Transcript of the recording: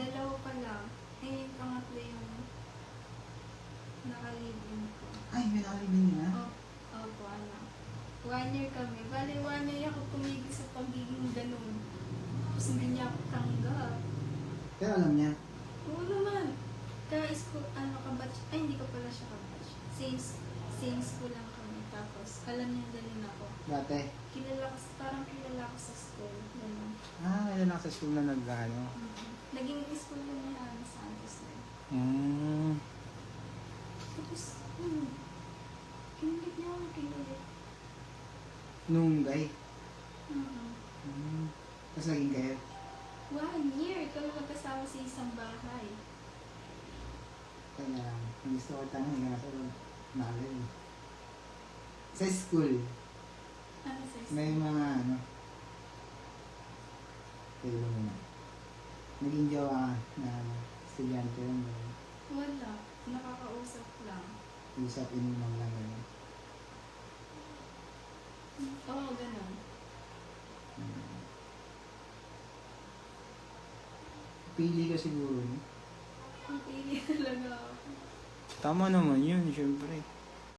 Dalawa pa lang. Eh, yung pangatlo yung nakalibin ko. Ay, may nakalibin na. Opo, ano. 1 year kami. Bale, 1 year ako tumigil sa pagiging ganun. Tapos hindi niya ako tanggap. Pero alam niya. Oo naman. Ka-school, kabatch. Ay, hindi ko pala siya kabatch. Same school lang kami. Tapos, alam niya ganun ako. Dati. Parang kilala ko sa school. Ganun. Kailan ako sa school na nag-ano? Naging school lang niya sa Santos na. Tapos, kinilig niya ako, kinilig. Nung guy. Tapos naging kayo. 1 year kami magkasama sa isang bahay. Kaya lang, ang gusto ko tanong, yung nasa nagal. Sa school, Ano sa isang? may mga ano, kayo muna. Naging jowa na estudyante lang yun. Wala. Nakakausap lang. Usap, inuman lang gano'n. Oo, ganun. Pili ka siguro, no? Ang pili talaga ako. Tama naman yun, syempre.